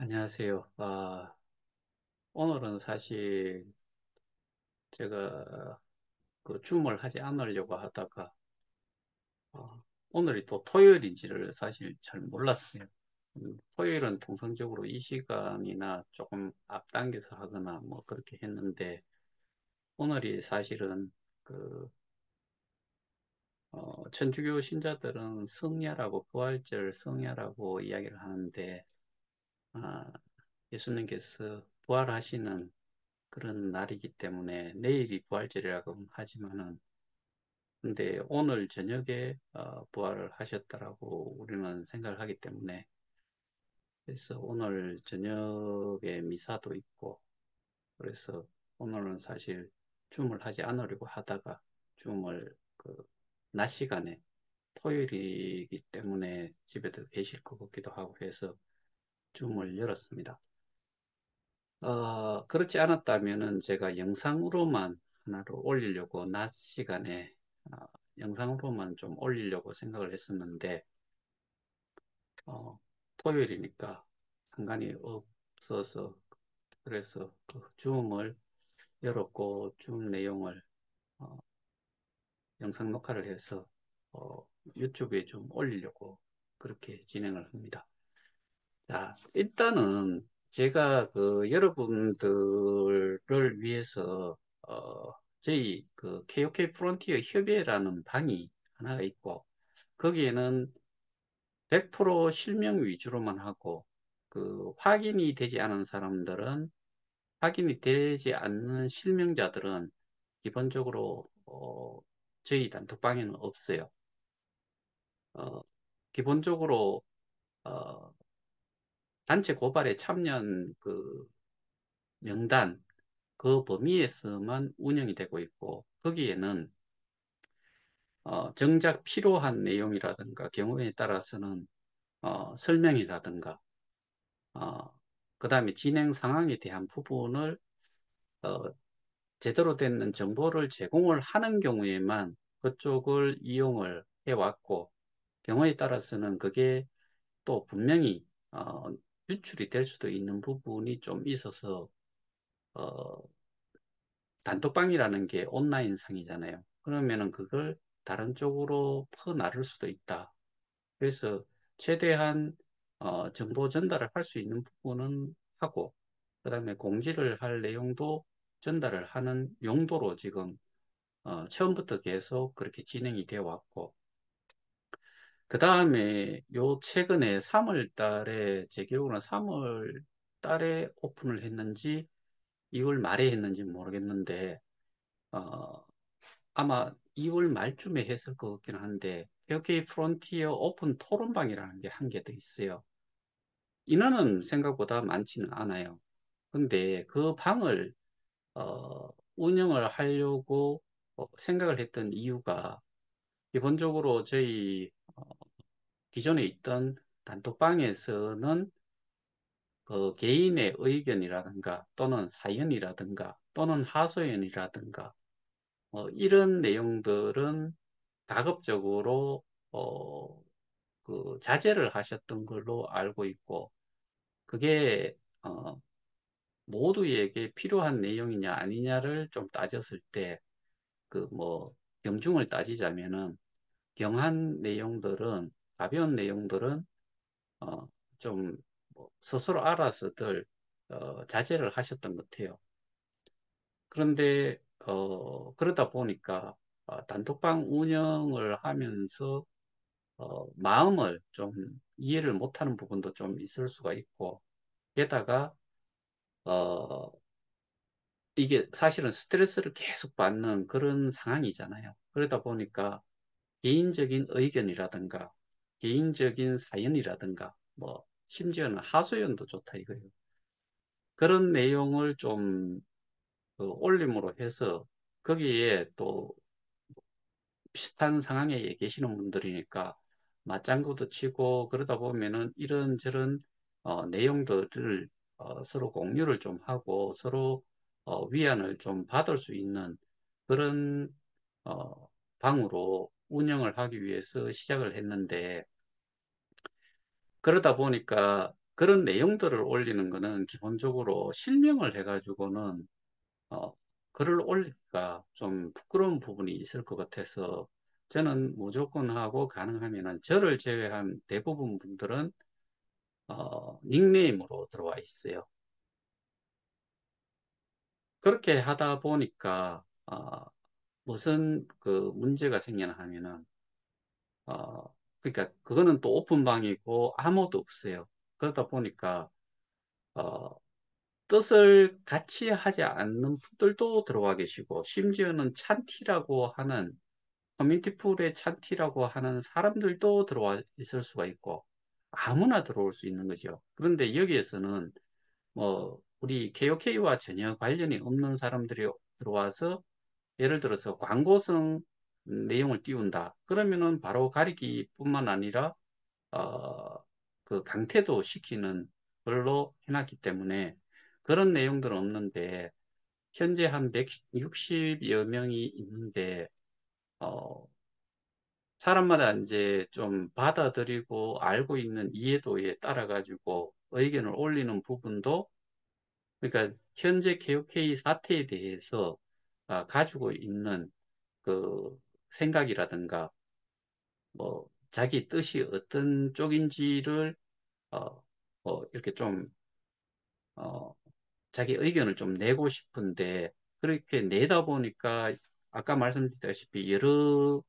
안녕하세요. 오늘은 사실 제가 그 줌을 하지 않으려고 하다가 오늘이 또 토요일인지를 사실 잘 몰랐어요. 토요일은 통상적으로 이 시간이나 조금 앞당겨서 하거나 뭐 그렇게 했는데 오늘이 사실은 그 천주교 신자들은 성야라고 부활절 성야라고 이야기를 하는데 아, 예수님께서 부활하시는 그런 날이기 때문에 내일이 부활절이라고 하지만은 근데 오늘 저녁에 부활을 하셨다라고 우리는 생각을 하기 때문에 그래서 오늘 저녁에 미사도 있고 그래서 오늘은 사실 줌을 하지 않으려고 하다가 줌을 낮 시간에 토요일이기 때문에 집에도 계실 것 같기도 하고 해서 줌을 열었습니다. 그렇지 않았다면은 제가 영상으로만 하나로 올리려고 낮 시간에 어, 영상으로만 좀 올리려고 생각을 했었는데 어, 토요일이니까 상관이 없어서 그래서 그 줌을 열었고 줌 내용을 어, 영상 녹화를 해서 어, 유튜브에 좀 올리려고 그렇게 진행을 합니다. 자, 일단은 제가 그 여러분들을 위해서 저희 그 KOK 프론티어 협의회라는 방이 하나가 있고 거기에는 100% 실명 위주로만 하고 그 확인이 되지 않은 사람들은 확인이 되지 않는 실명자들은 기본적으로 저희 단톡방에는 없어요. 어, 기본적으로 어, 단체 고발에 참여한 그 명단 그 범위에서만 운영이 되고 있고 거기에는 정작 필요한 내용이라든가 경우에 따라서는 설명이라든가 어, 그 다음에 진행 상황에 대한 부분을 어, 제대로 된 정보를 제공을 하는 경우에만 그쪽을 이용을 해왔고 경우에 따라서는 그게 또 분명히 유출이 될 수도 있는 부분이 좀 있어서 어, 단톡방이라는 게 온라인 상이잖아요. 그러면은 그걸 다른 쪽으로 퍼나를 수도 있다. 그래서 최대한 정보 전달을 할 수 있는 부분은 하고, 그 다음에 공지를 할 내용도 전달을 하는 용도로 지금 처음부터 계속 그렇게 진행이 되어 왔고, 그 다음에 요 최근에 3월 달에, 제 기억으로는 3월 달에 오픈을 했는지, 2월 말에 했는지 모르겠는데, 어, 아마 2월 말쯤에 했을 것 같기는 한데 여기 프론티어 오픈 토론방이라는 게 한 개 더 있어요. 인원은 생각보다 많지는 않아요. 근데 그 방을 운영을 하려고 생각을 했던 이유가 기본적으로 저희 기존에 있던 단톡방에서는 그 개인의 의견이라든가 또는 사연이라든가 또는 하소연이라든가 이런 내용들은 가급적으로 어, 그 자제를 하셨던 걸로 알고 있고 그게 모두에게 필요한 내용이냐 아니냐를 좀 따졌을 때 그 뭐 경중을 따지자면은 경한 내용들은 가벼운 내용들은 어, 좀뭐 스스로 알아서들 자제를 하셨던 것 같아요. 그런데 그러다 보니까 단톡방 운영을 하면서 마음을 좀 이해를 못하는 부분도 좀 있을 수가 있고, 게다가, 어, 이게 사실은 스트레스를 계속 받는 그런 상황이잖아요. 그러다 보니까 개인적인 의견이라든가, 개인적인 사연이라든가, 뭐, 심지어는 하소연도 좋다 이거예요. 그런 내용을 좀 올림으로 해서 거기에 또 비슷한 상황에 계시는 분들이니까 맞장구도 치고 그러다 보면은 이런저런 내용들을 서로 공유를 좀 하고 서로 위안을 좀 받을 수 있는 그런 어, 방으로 운영을 하기 위해서 시작을 했는데 그러다 보니까 그런 내용들을 올리는 거는 기본적으로 실명을 해가지고는 어, 글을 올리기가 좀 부끄러운 부분이 있을 것 같아서 저는 무조건 하고 가능하면은 저를 제외한 대부분 분들은 닉네임으로 들어와 있어요. 그렇게 하다 보니까 무슨 그 문제가 생기나 하면은 그러니까 그거는 또 오픈방이고 아무도 없어요. 그러다 보니까 어, 뜻을 같이 하지 않는 분들도 들어와 계시고 심지어는 찬티라고 하는 커뮤니티 풀에 찬티라고 하는 사람들도 들어와 있을 수가 있고 아무나 들어올 수 있는 거죠. 그런데 여기에서는 뭐 우리 KOK와 전혀 관련이 없는 사람들이 들어와서 예를 들어서 광고성 내용을 띄운다. 그러면은 바로 가리기뿐만 아니라 어, 그 강퇴도 시키는 걸로 해놨기 때문에 그런 내용들은 없는데 현재 한 160여 명이 있는데 어, 사람마다 이제 좀 받아들이고 알고 있는 이해도에 따라 가지고 의견을 올리는 부분도 그러니까 현재 KOK 사태에 대해서 가지고 있는 그 생각이라든가 뭐 자기 뜻이 어떤 쪽인지를 이렇게 좀 어, 자기 의견을 좀 내고 싶은데 그렇게 내다 보니까 아까 말씀드렸다시피 여러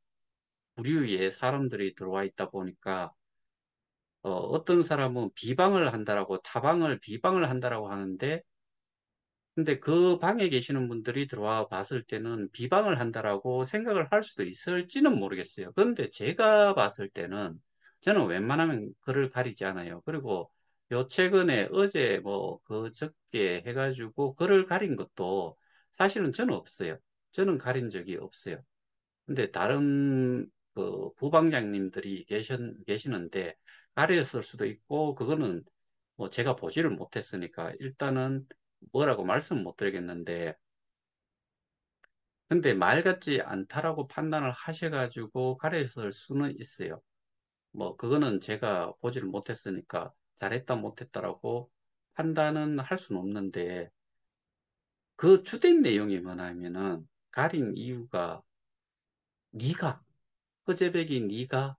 부류의 사람들이 들어와 있다 보니까 어떤 사람은 비방을 한다라고 타방을 비방을 한다라고 하는데 근데 그 방에 계시는 분들이 들어와 봤을 때는 비방을 한다라고 생각을 할 수도 있을지는 모르겠어요. 그런데 제가 봤을 때는 저는 웬만하면 글을 가리지 않아요. 그리고 요 최근에 어제 뭐 그저께 해가지고 글을 가린 것도 사실은 저는 없어요. 저는 가린 적이 없어요. 근데 다른 그 부방장님들이 계시는데 가렸을 수도 있고 그거는 뭐 제가 보지를 못했으니까 일단은 뭐라고 말씀 못 드리겠는데 근데 말 같지 않다라고 판단을 하셔가지고 가렸을 수는 있어요. 뭐 그거는 제가 보지를 못했으니까 잘했다 못했다라고 판단은 할 수는 없는데 그 주된 내용이 뭐냐면은 가린 이유가 네가 허재백이 네가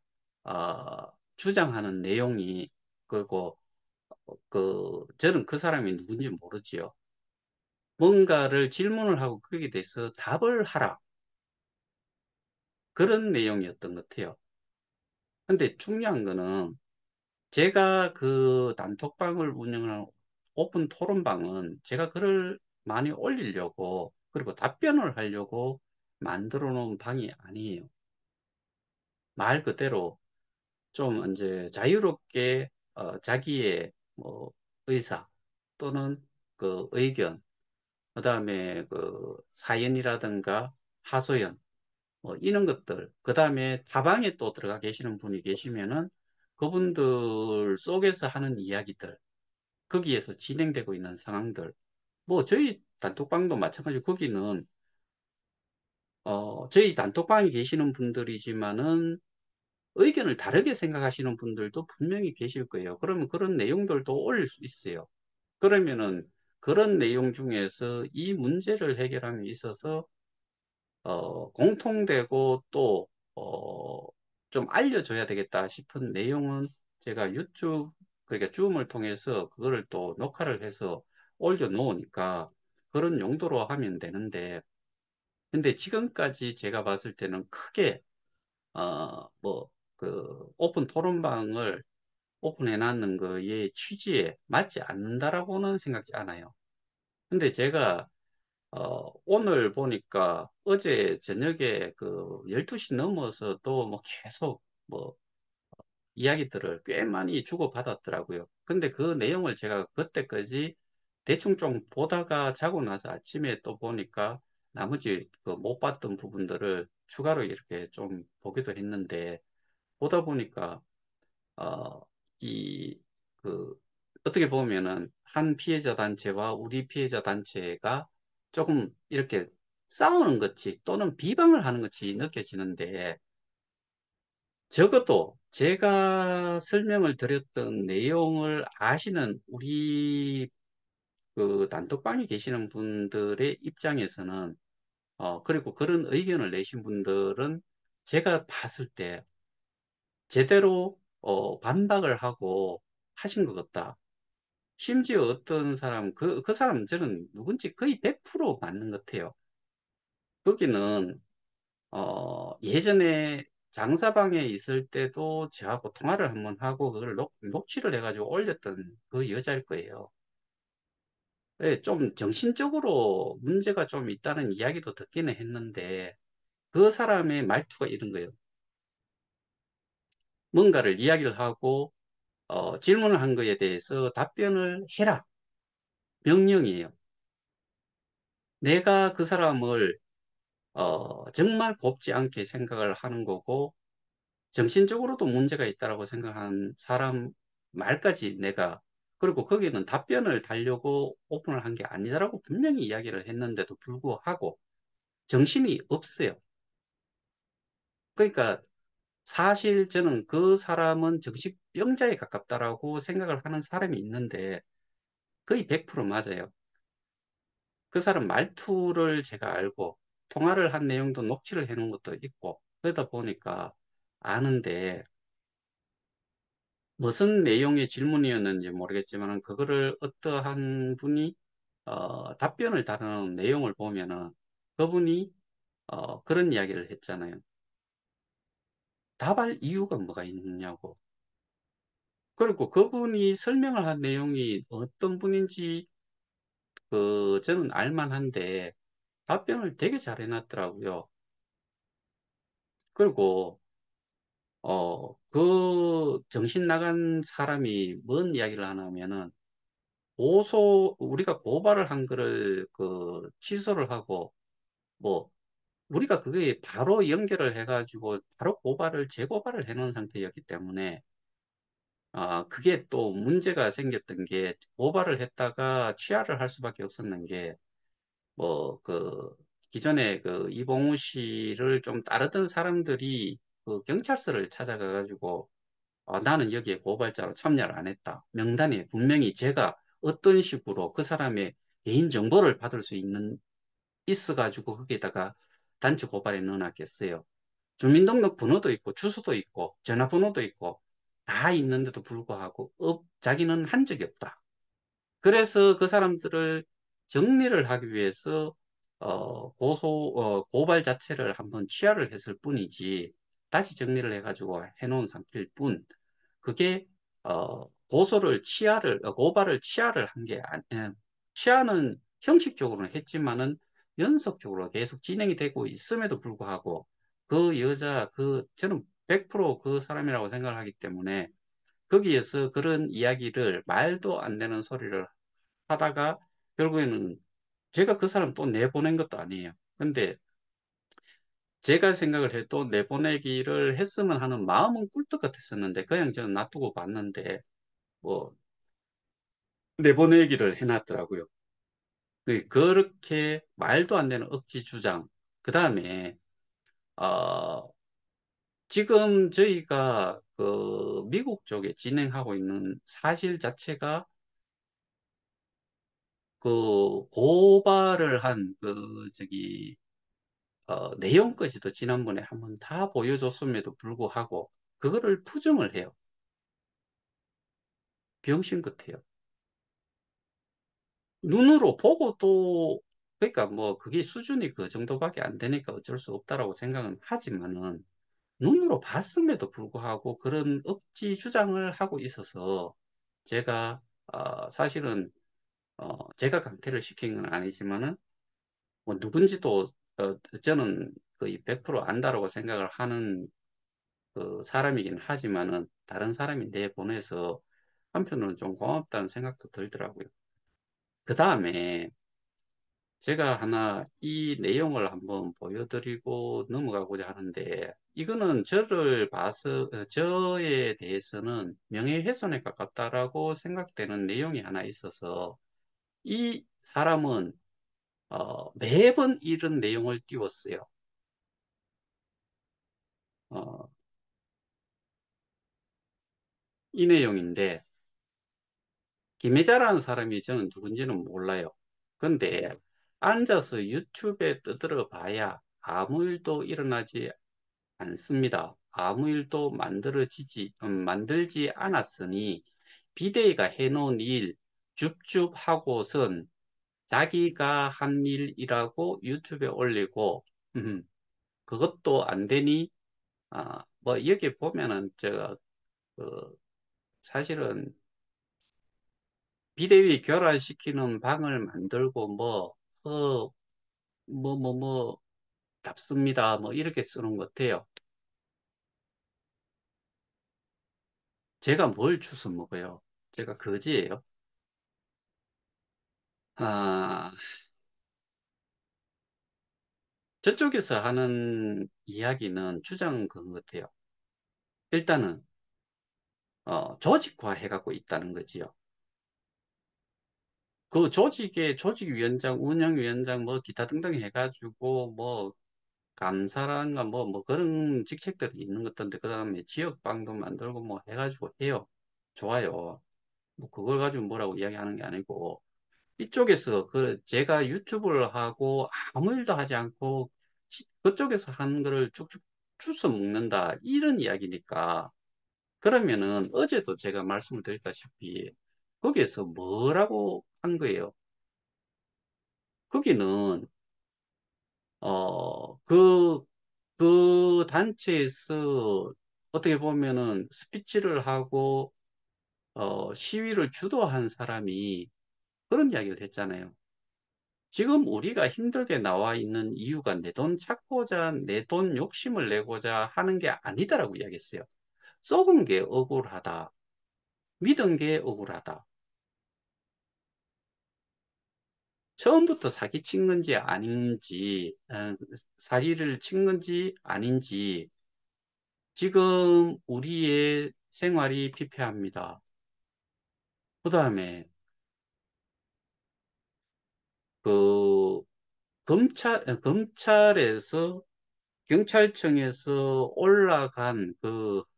주장하는 내용이 그리고 저는 그 사람이 누군지 모르지요. 뭔가를 질문을 하고 거기에 대해서 답을 하라. 그런 내용이었던 것 같아요. 근데 중요한 거는 제가 그 단톡방을 운영하는 오픈 토론방은 제가 글을 많이 올리려고 그리고 답변을 하려고 만들어 놓은 방이 아니에요. 말 그대로 좀 이제 자유롭게 자기의 뭐 의사 또는 그 의견, 그다음에 그 사연이라든가 하소연 뭐 이런 것들, 그다음에 타방에 또 들어가 계시는 분이 계시면은 그분들 속에서 하는 이야기들, 거기에서 진행되고 있는 상황들, 뭐 저희 단톡방도 마찬가지로 거기는 저희 단톡방에 계시는 분들이지만은 의견을 다르게 생각하시는 분들도 분명히 계실 거예요. 그러면 그런 내용들도 올릴 수 있어요. 그러면은 그런 내용 중에서 이 문제를 해결함에 있어서 공통되고 또 좀 알려줘야 되겠다 싶은 내용은 제가 유튜브 그러니까 줌을 통해서 그거를 또 녹화를 해서 올려놓으니까 그런 용도로 하면 되는데 근데 지금까지 제가 봤을 때는 크게 뭐 그 오픈 토론방을 오픈해 놨는 거의 취지에 맞지 않는다라고는 생각지 않아요. 근데 제가 오늘 보니까 어제 저녁에 그 12시 넘어서도 뭐 계속 뭐 이야기들을 꽤 많이 주고받았더라고요. 근데 그 내용을 제가 그때까지 대충 좀 보다가 자고 나서 아침에 또 보니까 나머지 그 못 봤던 부분들을 추가로 이렇게 좀 보기도 했는데 보다 보니까 어, 이, 그, 어떻게 보면은 한 피해자 단체와 우리 피해자 단체가 조금 이렇게 싸우는 것이 또는 비방을 하는 것이 느껴지는데 적어도 제가 설명을 드렸던 내용을 아시는 우리 그 단톡방에 계시는 분들의 입장에서는, 그리고 그런 의견을 내신 분들은 제가 봤을 때 제대로 반박을 하고 하신 것 같다. 심지어 어떤 사람, 그 사람 저는 누군지 거의 100% 맞는 것 같아요. 거기는 예전에 장사방에 있을 때도 저하고 통화를 한번 하고 그걸 녹취를 해가지고 올렸던 그 여자일 거예요. 예, 좀 정신적으로 문제가 좀 있다는 이야기도 듣기는 했는데 그 사람의 말투가 이런 거예요. 뭔가를 이야기를 하고 질문을 한 거에 대해서 답변을 해라. 명령이에요. 내가 그 사람을 정말 곱지 않게 생각을 하는 거고 정신적으로도 문제가 있다라고 생각한 사람 말까지 내가, 그리고 거기는 답변을 달려고 오픈을 한 게 아니다라고 분명히 이야기를 했는데도 불구하고 정신이 없어요. 그러니까 사실 저는 그 사람은 정신병자에 가깝다라고 생각을 하는 사람이 있는데 거의 100% 맞아요. 그 사람 말투를 제가 알고 통화를 한 내용도 녹취를 해 놓은 것도 있고 그러다 보니까 아는데, 무슨 내용의 질문이었는지 모르겠지만 그거를 어떠한 분이 답변을 다루는 내용을 보면은 그분이 그런 이야기를 했잖아요. 답할 이유가 뭐가 있느냐고. 그리고 그분이 설명을 한 내용이 어떤 분인지 저는 알만한데 답변을 되게 잘 해놨더라고요. 그리고 그 정신 나간 사람이 뭔 이야기를 하냐면은 우리가 고발을 한 거를 취소를 하고, 뭐, 우리가 그게 바로 연결을 해가지고, 바로 재고발을 해놓은 상태였기 때문에, 그게 또 문제가 생겼던 게, 고발을 했다가 취하를 할 수밖에 없었는 게, 뭐, 기존에 이봉우 씨를 좀 따르던 사람들이 경찰서를 찾아가가지고, 나는 여기에 고발자로 참여를 안 했다. 명단에 분명히 제가 어떤 식으로 그 사람의 개인 정보를 받을 수 있어가지고 거기에다가 단체 고발에 넣어놨겠어요. 주민등록 번호도 있고 주소도 있고 전화번호도 있고 다 있는데도 불구하고 자기는 한 적이 없다. 그래서 그 사람들을 정리를 하기 위해서 고발 자체를 한번 취하를 했을 뿐이지 다시 정리를 해가지고 해놓은 상태일 뿐, 그게 고발을 취하를 한 게 취하는 형식적으로는 했지만은 연속적으로 계속 진행이 되고 있음에도 불구하고 그 여자 저는 100%그 사람이라고 생각을 하기 때문에 거기에서 그런 이야기를 말도 안 되는 소리를 하다가 결국에는 제가 그 사람 또 내보낸 것도 아니에요. 근데 제가 생각을 해도 내보내기를 했으면 하는 마음은 꿀떡 같았었는데 그냥 저는 놔두고 봤는데 뭐 내보내기를 해놨더라고요. 그렇게 말도 안 되는 억지 주장. 그 다음에 어, 지금 저희가 미국 쪽에 진행하고 있는 사실 자체가 고발을 한 내용까지도 지난번에 한번 다 보여줬음에도 불구하고 그거를 부정을 해요. 병신 같아요. 눈으로 보고 또, 그러니까 뭐 그게 수준이 그 정도밖에 안 되니까 어쩔 수 없다라고 생각은 하지만은 눈으로 봤음에도 불구하고 그런 억지 주장을 하고 있어서 제가 사실은 제가 강퇴를 시킨 건 아니지만은 뭐 누군지도 저는 거의 100% 안다라고 생각을 하는 사람이긴 하지만은 다른 사람이 내보내서 한편으로는 좀 고맙다는 생각도 들더라고요. 그 다음에 제가 하나 이 내용을 한번 보여드리고 넘어가고자 하는데, 이거는 저를 봐서 저에 대해서는 명예훼손에 가깝다라고 생각되는 내용이 하나 있어서, 이 사람은 매번 이런 내용을 띄웠어요. 어, 이 내용인데, 김혜자라는 사람이 저는 누군지는 몰라요. 근데 앉아서 유튜브에 떠들어 봐야 아무 일도 일어나지 않습니다. 아무 일도 만들지 않았으니 비대위가 해놓은 일 줍줍 하고선 자기가 한 일이라고 유튜브에 올리고 그것도 안 되니 뭐 여기 보면은 그 사실은 비대위 교란시키는 방을 만들고 뭐 답습니다. 뭐 이렇게 쓰는 것 같아요. 제가 뭘 주워 먹어요? 제가 거지예요. 아, 저쪽에서 하는 이야기는 주장 그런 것 같아요. 일단은 조직화 해갖고 있다는 거지요. 그 조직의 조직위원장, 운영위원장 뭐 기타 등등 해가지고 뭐 감사란가 뭐 그런 직책들이 있는 것 같은데 그다음에 지역방도 만들고 뭐 해가지고 해요. 좋아요. 뭐 그걸 가지고 뭐라고 이야기하는 게 아니고 이쪽에서 그 제가 유튜브를 하고 아무 일도 하지 않고 그쪽에서 한 거를 쭉쭉 주워 먹는다 이런 이야기니까 그러면은 어제도 제가 말씀을 드렸다시피 거기에서 뭐라고 한 거예요? 거기는 그 단체에서 어떻게 보면은 스피치를 하고 시위를 주도한 사람이 그런 이야기를 했잖아요. 지금 우리가 힘들게 나와 있는 이유가 내 돈 찾고자 내 돈 욕심을 내고자 하는 게 아니다라고 이야기했어요. 썩은 게 억울하다. 믿은 게 억울하다. 처음부터 사기친 건지 아닌지, 사기를 친 건지 아닌지, 지금 우리의 생활이 피폐합니다. 그 다음에, 그, 검찰에서, 경찰청에서 올라간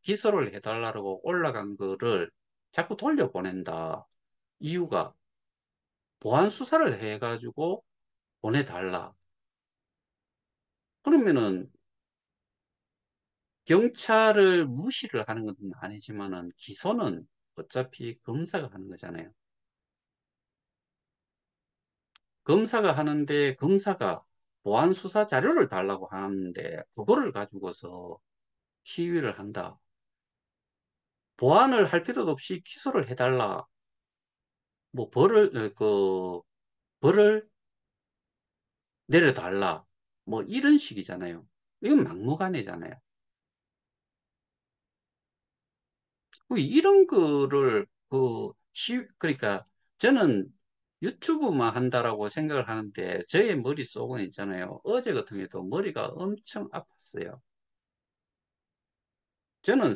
기소를 해달라고 올라간 거를 자꾸 돌려보낸다. 이유가 보안 수사를 해가지고 보내달라. 그러면은 경찰을 무시를 하는 건 아니지만은 기소는 어차피 검사가 하는 거잖아요. 검사가 하는데 검사가 보안 수사 자료를 달라고 하는데 그거를 가지고서 시위를 한다. 보안을 할 필요도 없이 기소를 해달라. 뭐 벌을 내려달라. 뭐 이런 식이잖아요. 이건 막무가내잖아요. 이런 거를 그러니까 저는 유튜브만 한다라고 생각을 하는데 저의 머릿속은 있잖아요. 어제 같은 경우도 머리가 엄청 아팠어요. 저는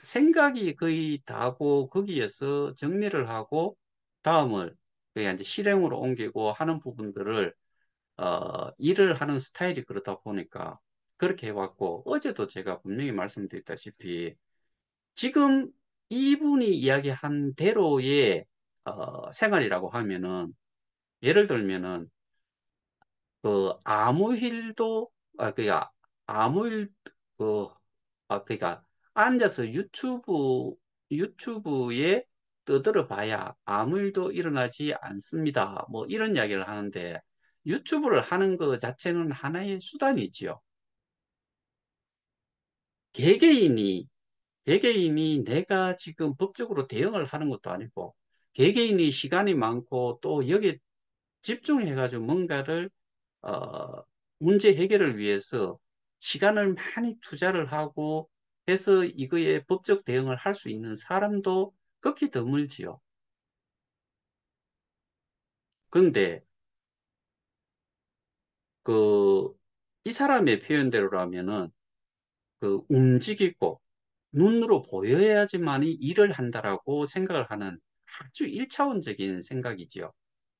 생각이 거의 다고 거기에서 정리를 하고 다음을 그냥 이제 실행으로 옮기고 하는 부분들을 일을 하는 스타일이 그렇다 보니까 그렇게 해왔고 어제도 제가 분명히 말씀드렸다시피 지금 이분이 이야기한 대로의 생활이라고 하면은 예를 들면은 아무 일도 그니까 아무 일 그 그니까 앉아서 유튜브에 떠들어 봐야 아무 일도 일어나지 않습니다. 뭐 이런 이야기를 하는데 유튜브를 하는 것 자체는 하나의 수단이지요. 개개인이 개개인이 내가 지금 법적으로 대응을 하는 것도 아니고 개개인이 시간이 많고 또 여기에 집중해가지고 뭔가를 어, 문제 해결을 위해서 시간을 많이 투자를 하고 해서 이거에 법적 대응을 할 수 있는 사람도 극히 드물지요. 그런데 그 이 사람의 표현대로라면은 움직이고 눈으로 보여야지만이 일을 한다라고 생각을 하는 아주 일차원적인 생각이지요.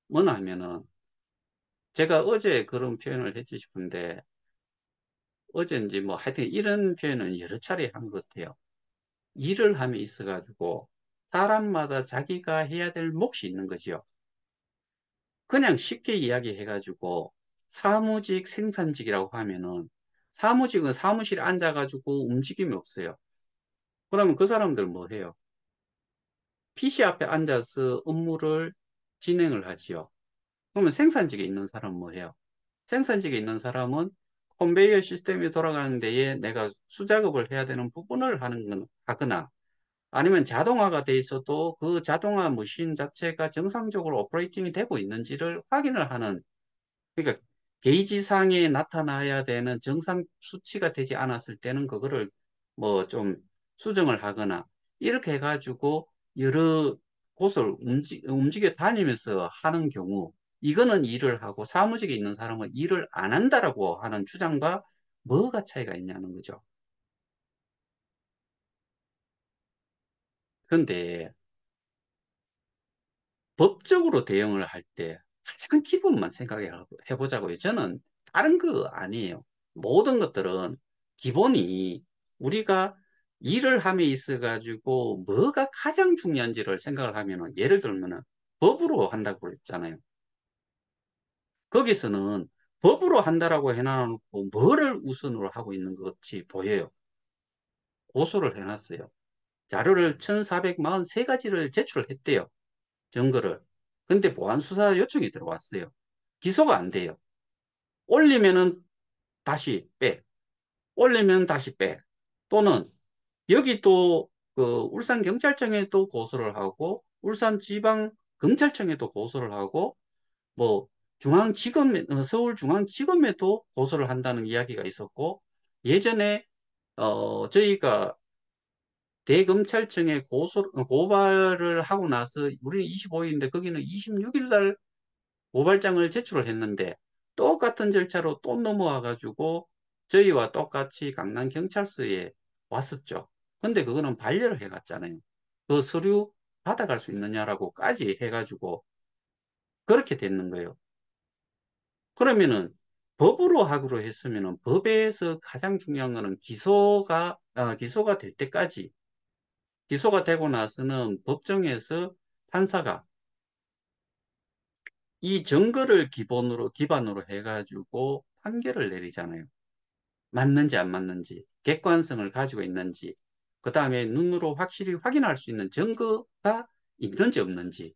뭐냐 하면은 제가 어제 그런 표현을 했지 싶은데 어제인지 뭐 하여튼 이런 표현은 여러 차례 한 것 같아요. 일을 함에 있어가지고 사람마다 자기가 해야 될 몫이 있는 거지요. 그냥 쉽게 이야기해가지고 사무직, 생산직이라고 하면은 사무직은 사무실에 앉아가지고 움직임이 없어요. 그러면 그 사람들 뭐 해요? PC 앞에 앉아서 업무를 진행을 하지요. 그러면 생산직에 있는 사람은 뭐 해요? 생산직에 있는 사람은 컨베이어 시스템이 돌아가는 데에 내가 수작업을 해야 되는 부분을 하거나 아니면 자동화가 돼 있어도 그 자동화 머신 자체가 정상적으로 오퍼레이팅이 되고 있는지를 확인을 하는, 그러니까 게이지상에 나타나야 되는 정상 수치가 되지 않았을 때는 그거를 뭐 좀 수정을 하거나 이렇게 해가지고 여러 곳을 움직여 다니면서 하는 경우, 이거는 일을 하고 사무직에 있는 사람은 일을 안 한다라고 하는 주장과 뭐가 차이가 있냐는 거죠. 근데 법적으로 대응을 할 때 가장 기본만 생각해 보자고요. 저는 다른 거 아니에요. 모든 것들은 기본이 우리가 일을 함에 있어 가지고 뭐가 가장 중요한지를 생각을 하면은, 예를 들면은 법으로 한다고 그랬잖아요. 거기서는 법으로 한다라고 해놔놓고 뭐를 우선으로 하고 있는 것 같이 보여요. 고소를 해놨어요. 자료를 1443가지를 제출했대요. 증거를. 근데 보안수사 요청이 들어왔어요. 기소가 안 돼요. 올리면은 다시 빼. 올리면 다시 빼. 또는 여기 또 그 울산경찰청에 또 고소를 하고 울산지방검찰청에 또 고소를 하고 뭐 서울중앙지검에도 고소를 한다는 이야기가 있었고, 예전에 저희가 대검찰청에 고발을 하고 나서 우리는 25일인데 거기는 26일 날 고발장을 제출을 했는데 똑같은 절차로 또 넘어와 가지고 저희와 똑같이 강남경찰서에 왔었죠. 근데 그거는 반려를 해갔잖아요. 그 서류 받아갈 수 있느냐라고까지 해가지고 그렇게 됐는 거예요. 그러면은 법으로 하기로 했으면은 법에서 가장 중요한 거는 기소가 될 때까지, 기소가 되고 나서는 법정에서 판사가 이 증거를 기반으로 해가지고 판결을 내리잖아요. 맞는지 안 맞는지, 객관성을 가지고 있는지, 그 다음에 눈으로 확실히 확인할 수 있는 증거가 있는지 없는지,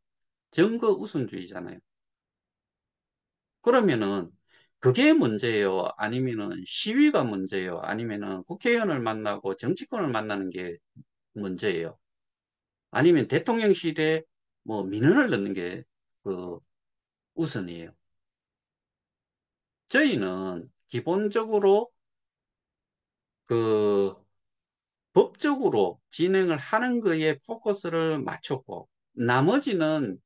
증거 우선주의잖아요. 그러면은 그게 문제예요? 아니면은 시위가 문제예요? 아니면은 국회의원을 만나고 정치권을 만나는 게 문제예요? 아니면 대통령실에 뭐 민원을 넣는 게 그 우선이에요? 저희는 기본적으로 그 법적으로 진행을 하는 거에 포커스를 맞췄고, 나머지는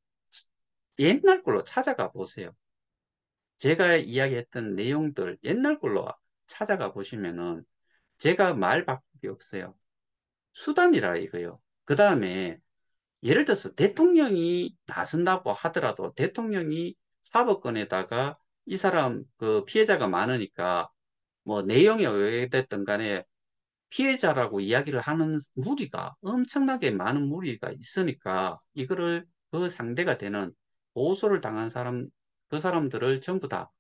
옛날 걸로 찾아가 보세요. 제가 이야기했던 내용들 옛날 걸로 찾아가 보시면은 제가 말 바꿀 게 없어요. 수단이라 이거요. 그 다음에 예를 들어서 대통령이 나선다고 하더라도 대통령이 사법권에다가 이 사람 그 피해자가 많으니까 뭐 내용이 왜됐든 간에 피해자라고 이야기를 하는 무리가 엄청나게 많은 무리가 있으니까 이거를 그 상대가 되는 보호소를 당한 사람, 그 사람들을 전부 다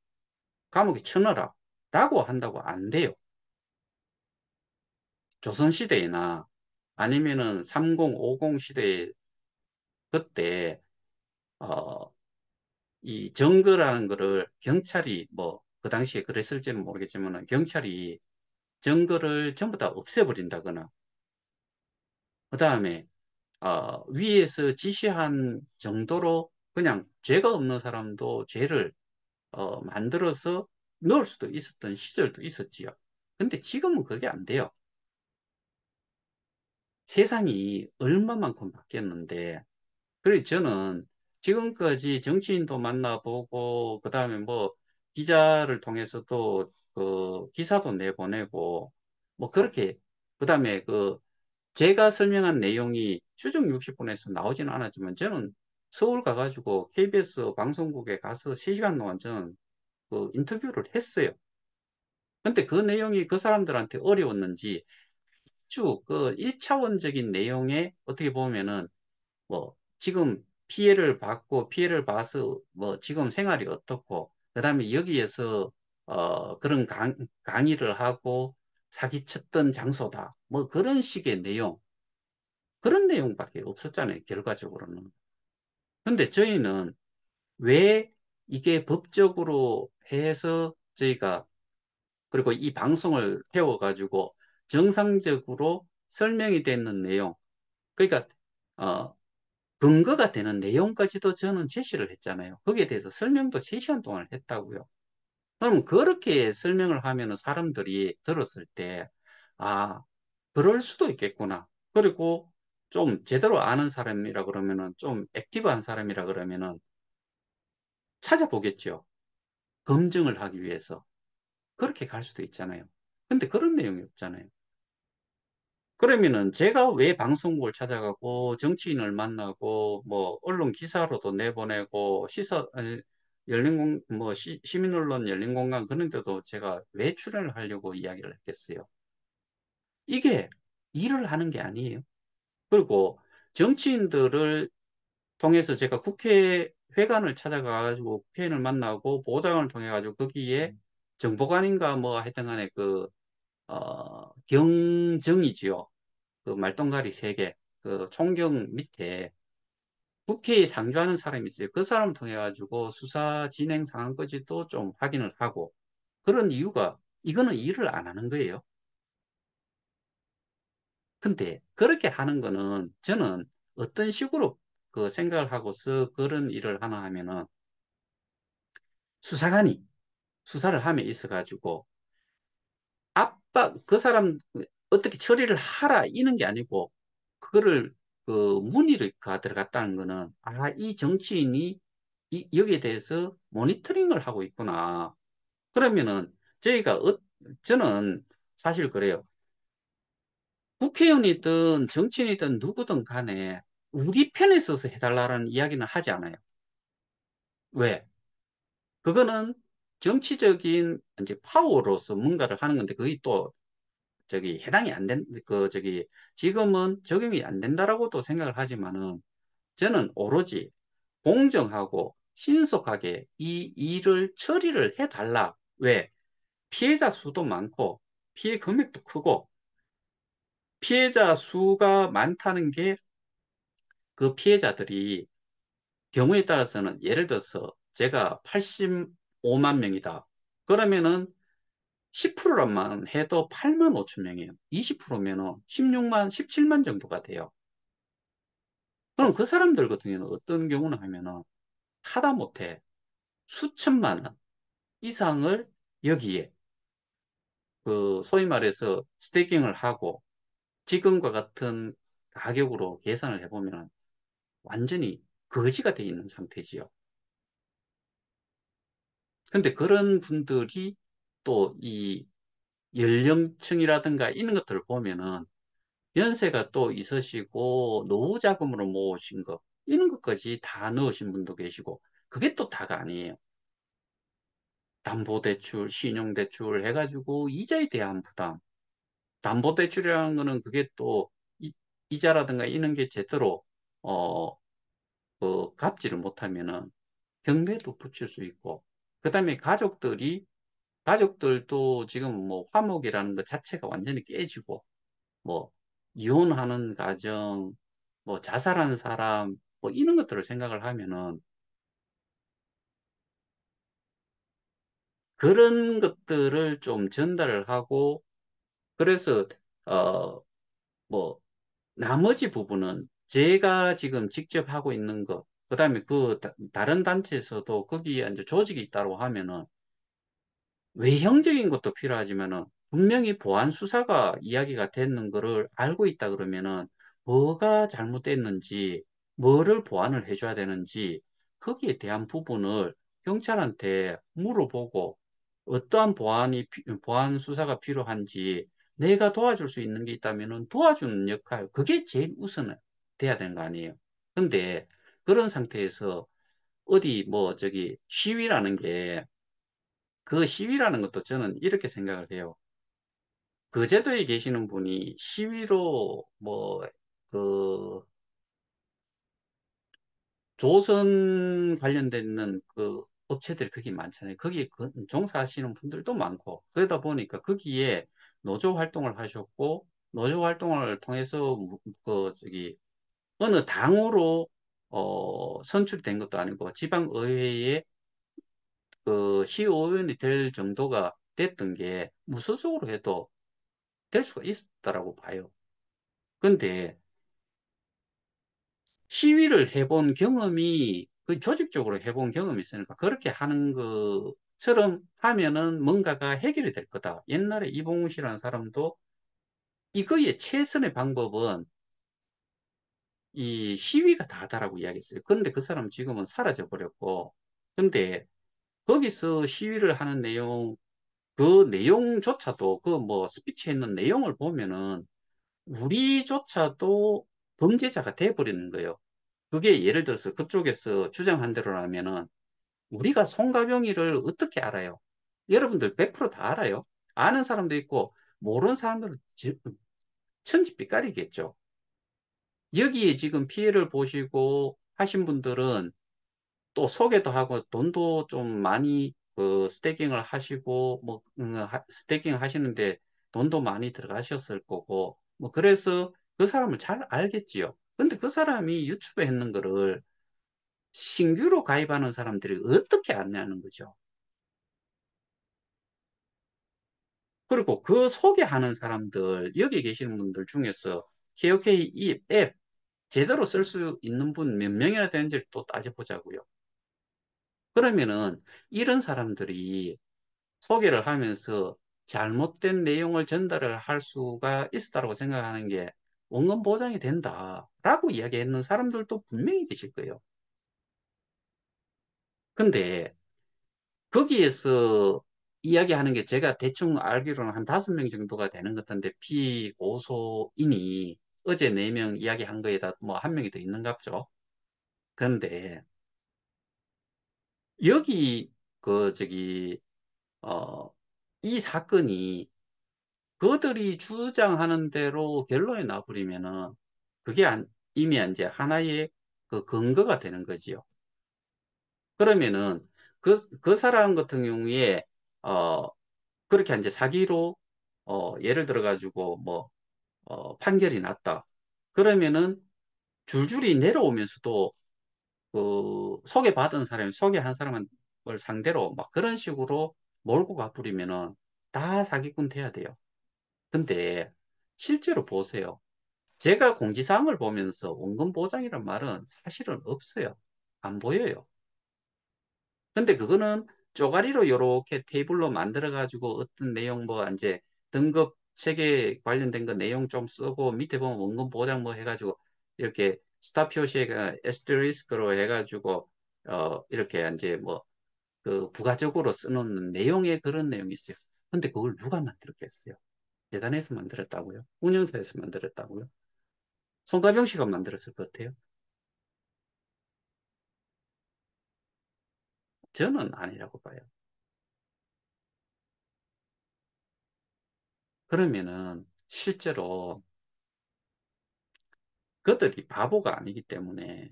감옥에 쳐넣어라 라고 한다고 안 돼요. 조선시대나 아니면은 30, 50 시대에 그때 어, 이 증거라는 거를 경찰이 뭐 그 당시에 그랬을지는 모르겠지만 경찰이 증거를 전부 다 없애버린다거나 그 다음에 위에서 지시한 정도로 그냥 죄가 없는 사람도 죄를 만들어서 넣을 수도 있었던 시절도 있었지요. 근데 지금은 그게 안 돼요. 세상이 얼마만큼 바뀌었는데, 그래서 저는 지금까지 정치인도 만나보고, 그 다음에 뭐, 기자를 통해서도 그 기사도 내보내고, 뭐 그렇게, 그 다음에 그 제가 설명한 내용이 추정 60분에서 나오지는 않았지만 저는 서울 가가지고 KBS 방송국에 가서 3시간 동안 저는 그 인터뷰를 했어요. 근데 그 내용이 그 사람들한테 어려웠는지 아주 그 1차원적인 내용에 어떻게 보면은 뭐 지금 피해를 받고 피해를 봐서 뭐 지금 생활이 어떻고 그다음에 여기에서 그런 강의를 하고 사기쳤던 장소다. 뭐 그런 식의 내용, 그런 내용밖에 없었잖아요, 결과적으로는. 근데 저희는 왜 이게 법적으로 해서 저희가 그리고 이 방송을 태워가지고 정상적으로 설명이 되는 내용, 그러니까 어, 근거가 되는 내용까지도 저는 제시를 했잖아요. 거기에 대해서 설명도 3시간 동안 했다고요. 그럼 그렇게 설명을 하면은 사람들이 들었을 때, 아, 그럴 수도 있겠구나. 그리고 좀 제대로 아는 사람이라 그러면은 좀 액티브한 사람이라 그러면은 찾아보겠죠. 검증을 하기 위해서. 그렇게 갈 수도 있잖아요. 근데 그런 내용이 없잖아요. 그러면은 제가 왜 방송국을 찾아가고 정치인을 만나고 뭐 언론 기사로도 내보내고 아니, 시민언론 열린 공간 그런 데도 제가 왜 출연을 하려고 이야기를 했겠어요. 이게 일을 하는 게 아니에요. 그리고 정치인들을 통해서 제가 국회회관을 찾아가가지고 국회의원을 만나고 보좌관을 통해가지고 거기에 정보관인가 뭐 하여튼 간에 경정이지요. 그 말똥가리 3개, 그 총경 밑에 국회에 상주하는 사람이 있어요. 그 사람을 통해 가지고 수사 진행 상황까지도 좀 확인을 하고 그런 이유가 이거는 일을 안 하는 거예요. 근데 그렇게 하는 거는 저는 어떤 식으로 그 생각을 하고서 그런 일을 하나 하면은 수사관이 수사를 함에 있어 가지고 그 사람 어떻게 처리를 하라 이런 게 아니고 그거를 그 문의가 들어갔다는 거는 이 정치인이 여기에 대해서 모니터링을 하고 있구나. 그러면은 저희가 저는 사실 그래요. 국회의원이든 정치인이든 누구든 간에 우리 편에 서서 해달라는 이야기는 하지 않아요. 왜? 그거는 정치적인 이제 파워로서 뭔가를 하는 건데 그게 또 해당이 안 지금은 적용이 안 된다라고도 생각을 하지만은 저는 오로지 공정하고 신속하게 이 일을 처리를 해달라. 왜? 피해자 수도 많고 피해 금액도 크고 피해자 수가 많다는 게 그 피해자들이 경우에 따라서는 예를 들어서 제가 85만 명이다. 그러면은 10%만 해도 8만 5천 명이에요. 20%면은 16만, 17만 정도가 돼요. 그럼 그 사람들 같은 경우는 어떤 경우는 하면은 하다못해 수천만 원 이상을 여기에 그 소위 말해서 스테이킹을 하고 지금과 같은 가격으로 계산을 해보면 완전히 거지가 돼 있는 상태지요. 근데 그런 분들이 또 이 연령층이라든가 이런 것들을 보면은 연세가 또 있으시고 노후 자금으로 모으신 거 이런 것까지 다 넣으신 분도 계시고 그게 또 다가 아니에요. 담보대출, 신용대출 해가지고 이자에 대한 부담. 담보대출이라는 거는 그게 또 이자라든가 이런 게 제대로 어, 갚지를 못하면은 경매도 붙일 수 있고 그다음에 가족들도 지금 뭐 화목이라는 것 자체가 완전히 깨지고 뭐 이혼하는 가정, 뭐 자살하는 사람 뭐 이런 것들을 생각을 하면은 그런 것들을 좀 전달을 하고 그래서 어 뭐 나머지 부분은 제가 지금 직접 하고 있는 것, 그다음에 다른 단체에서도 거기에 이제 조직이 있다고 하면은 외형적인 것도 필요하지만은 분명히 보안 수사가 이야기가 되는 거를 알고 있다 그러면은 뭐가 잘못됐는지, 뭐를 보완을 해줘야 되는지 거기에 대한 부분을 경찰한테 물어보고 어떠한 보안 수사가 필요한지 내가 도와줄 수 있는 게 있다면은 도와주는 역할, 그게 제일 우선 돼야 되는 거 아니에요. 근데 그런 상태에서 어디 뭐 시위라는 게 그 시위라는 것도 저는 이렇게 생각을 해요. 그 제도에 계시는 분이 시위로 뭐, 그, 조선 관련된 그 업체들이 거기 많잖아요. 거기 종사하시는 분들도 많고, 그러다 보니까 거기에 노조 활동을 하셨고, 노조 활동을 통해서 어느 당으로 선출된 것도 아니고 지방의회에 그 시의원이 될 정도가 됐던 게 무소속으로 해도 될 수가 있었다라고 봐요. 근데 시위를 해본 경험이 그 조직적으로 해본 경험이 있으니까 그렇게 하는 것처럼 하면은 뭔가가 해결이 될 거다. 옛날에 이봉우 씨라는 사람도 이거의 최선의 방법은 이 시위가 다다라고 이야기했어요. 그런데 그 사람 지금은 사라져 버렸고, 근데 거기서 시위를 하는 내용, 그 내용조차도 그 뭐 스피치에 있는 내용을 보면은 우리조차도 범죄자가 돼버리는 거예요. 그게 예를 들어서 그쪽에서 주장한 대로라면은 우리가 송가병이를 어떻게 알아요? 여러분들 100%다 알아요. 아는 사람도 있고 모르는 사람들은 천지빛깔이겠죠. 여기에 지금 피해를 보시고 하신 분들은 또 소개도 하고 돈도 좀 많이 그 스테이킹을 하시고 뭐 스테이킹 하시는데 돈도 많이 들어가셨을 거고 뭐 그래서 그 사람을 잘 알겠지요. 근데 그 사람이 유튜브에 했는 거를 신규로 가입하는 사람들이 어떻게 아냐는 거죠. 그리고 그 소개하는 사람들, 여기 계시는 분들 중에서 KOK 이 앱 제대로 쓸 수 있는 분 몇 명이나 되는지 또 따져보자고요. 그러면은 이런 사람들이 소개를 하면서 잘못된 내용을 전달을 할 수가 있었다고 생각하는 게 원금 보장이 된다라고 이야기했는 사람들도 분명히 계실 거예요. 근데 거기에서 이야기하는 게 제가 대충 알기로는 한 5명 정도가 되는 것 같은데 피고소인이 어제 4명 이야기한 거에다 뭐 1명이 더 있는가 보죠. 그런데 여기 어, 이 사건이 그들이 주장하는 대로 결론이 나버리면은 그게 이미 이제 하나의 그 근거가 되는 거지요. 그러면은 그 사람 같은 경우에 어, 그렇게 이제 사기로 예를 들어 가지고 뭐 판결이 났다. 그러면은 줄줄이 내려오면서도 그 소개받은 사람이 소개한 사람을 상대로 막 그런 식으로 몰고 가버리면은 다 사기꾼 돼야 돼요. 근데 실제로 보세요. 제가 공지사항을 보면서 원금 보장이란 말은 사실은 없어요. 안 보여요. 근데 그거는 쪼가리로 이렇게 테이블로 만들어 가지고 어떤 내용 뭐 이제 등급 체계 관련된 거 내용 좀 쓰고 밑에 보면 원금 보장 뭐 해가지고 이렇게 스타 표시가 에스테리스크로 해가지고 이렇게 이제 뭐 그 부가적으로 쓰는 내용에 그런 내용이 있어요. 근데 그걸 누가 만들었겠어요? 재단에서 만들었다고요? 운영사에서 만들었다고요? 송가병 씨가 만들었을 것 같아요. 저는 아니라고 봐요. 그러면은 실제로 그들이 바보가 아니기 때문에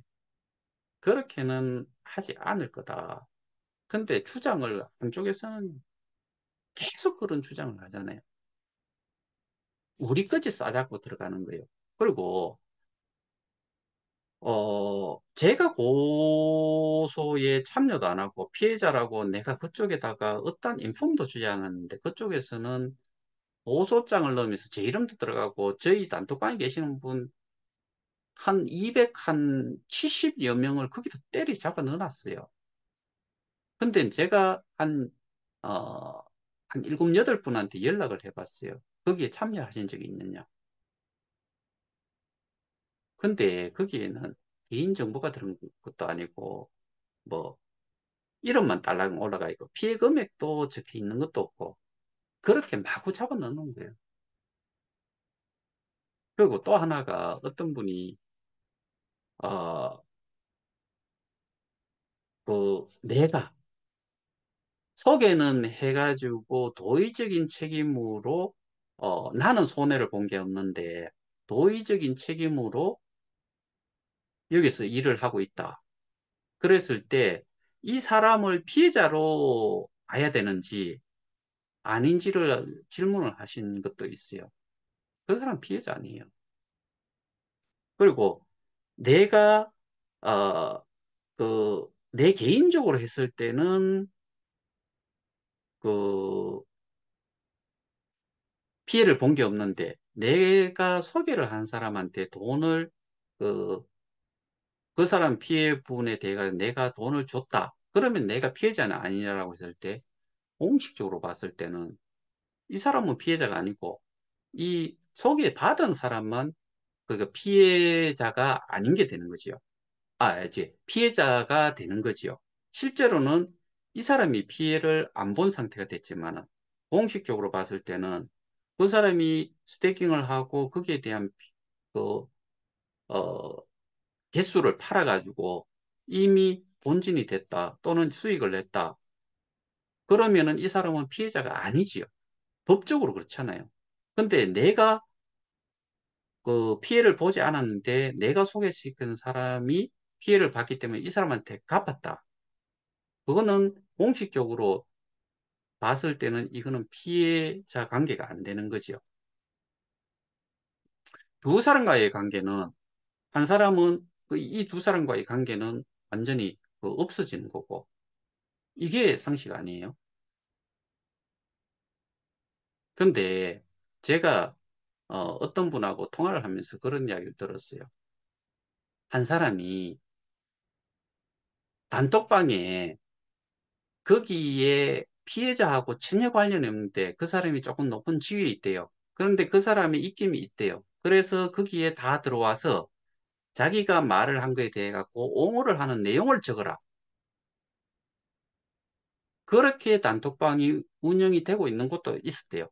그렇게는 하지 않을 거다. 근데 주장을 한쪽에서는 계속 그런 주장을 하잖아요. 우리 것이 싸잡고 들어가는 거예요. 그리고 제가 고소에 참여도 안 하고 피해자라고 내가 그쪽에다가 어떤 인폼도 주지 않았는데 그쪽에서는 고소장을 넣으면서 제 이름도 들어가고 저희 단톡방에 계시는 분 한 200, 한 70여 명을 거기다 때리잡아 넣어놨어요. 근데 제가 어, 한 7, 8분한테 연락을 해봤어요. 거기에 참여하신 적이 있느냐. 근데 거기에는 개인정보가 들은 것도 아니고, 뭐, 이름만 딸랑 올라가 있고, 피해 금액도 적혀 있는 것도 없고, 그렇게 마구 잡아 넣는 거예요. 그리고 또 하나가 어떤 분이, 어, 내가 소개는 해가지고 도의적인 책임으로 나는 손해를 본 게 없는데 도의적인 책임으로 여기서 일을 하고 있다. 그랬을 때 이 사람을 피해자로 봐야 되는지 아닌지를 질문을 하신 것도 있어요. 그 사람 피해자 아니에요. 그리고 내가 내 개인적으로 했을 때는 그 피해를 본 게 없는데 내가 소개를 한 사람한테 돈을 그, 그 사람 피해분에 대해 내가 돈을 줬다. 그러면 내가 피해자는 아니냐라고 했을 때 공식적으로 봤을 때는 이 사람은 피해자가 아니고 이 소개받은 사람만 그 피해자가 아닌 게 되는 거지요. 이제 피해자가 되는 거지요. 실제로는 이 사람이 피해를 안 본 상태가 됐지만 공식적으로 봤을 때는 그 사람이 스태킹을 하고 거기에 대한 그, 어, 개수를 팔아가지고 이미 본진이 됐다 또는 수익을 냈다. 그러면은 이 사람은 피해자가 아니지요. 법적으로 그렇잖아요. 근데 내가 그 피해를 보지 않았는데 내가 소개시킨 사람이 피해를 봤기 때문에 이 사람한테 갚았다. 그거는 공식적으로 봤을 때는 이거는 피해자 관계가 안 되는 거죠. 두 사람과의 관계는 한 사람은 이 두 사람과의 관계는 완전히 없어지는 거고 이게 상식 아니에요. 근데 제가 어떤 분하고 통화를 하면서 그런 이야기를 들었어요. 한 사람이 단톡방에 거기에 피해자하고 전혀 관련이 없는데 그 사람이 조금 높은 지위에 있대요. 그런데 그 사람이 입김이 있대요. 그래서 거기에 다 들어와서 자기가 말을 한 거에 대해 갖고 옹호를 하는 내용을 적어라. 그렇게 단톡방이 운영이 되고 있는 곳도 있었대요.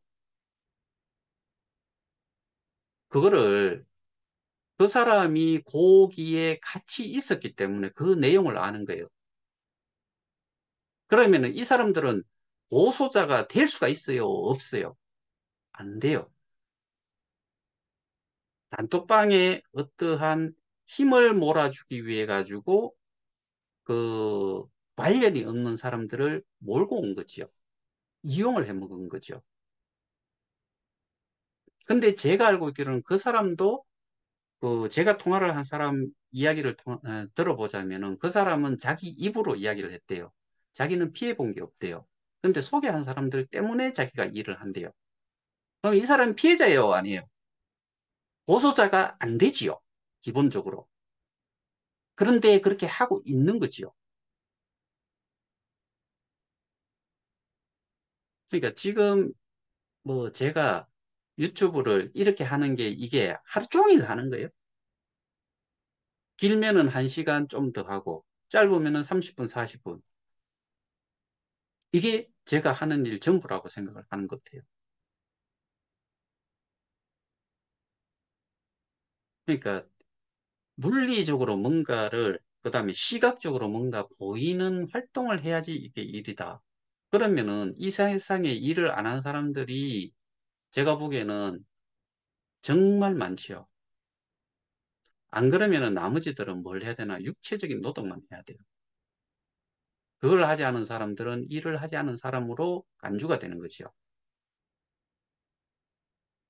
그거를 그 사람이 거기에 같이 있었기 때문에 그 내용을 아는 거예요. 그러면은 이 사람들은 고소자가 될 수가 있어요? 없어요? 안 돼요. 단톡방에 어떠한 힘을 몰아주기 위해 가지고 그 관련이 없는 사람들을 몰고 온 거지요. 이용을 해 먹은 거죠. 근데 제가 알고 있기로는 그 사람도 제가 통화를 한 사람 이야기를 들어보자면은 그 사람은 자기 입으로 이야기를 했대요. 자기는 피해 본 게 없대요. 근데 소개한 사람들 때문에 자기가 일을 한대요. 그럼 이 사람은 피해자예요, 아니에요? 고소자가 안 되지요, 기본적으로. 그런데 그렇게 하고 있는 거지요. 그러니까 지금 뭐 제가 유튜브를 이렇게 하는 게 이게 하루 종일 하는 거예요. 길면은 1시간 좀 더 하고 짧으면은 30분, 40분. 이게 제가 하는 일 전부라고 생각을 하는 것 같아요. 그러니까 물리적으로 뭔가를 그다음에 시각적으로 뭔가 보이는 활동을 해야지 이게 일이다. 그러면은 이 세상에 일을 안 한 사람들이 제가 보기에는 정말 많지요. 안 그러면은 나머지들은 뭘 해야 되나? 육체적인 노동만 해야 돼요. 그걸 하지 않은 사람들은 일을 하지 않은 사람으로 간주가 되는 거죠.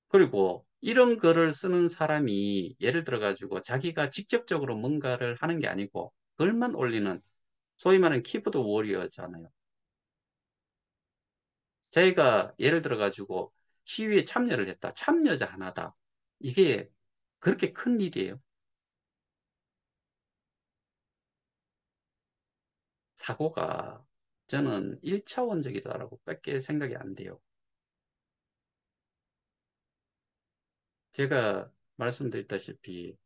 그리고 이런 글을 쓰는 사람이 예를 들어 가지고 자기가 직접적으로 뭔가를 하는 게 아니고 글만 올리는 소위 말하는 키보드 워리어잖아요. 저희가 예를 들어 가지고 시위에 참여를 했다. 참여자 하나다. 이게 그렇게 큰 일이에요. 사고가 저는 1차원적이다라고 밖에 생각이 안 돼요. 제가 말씀드렸다시피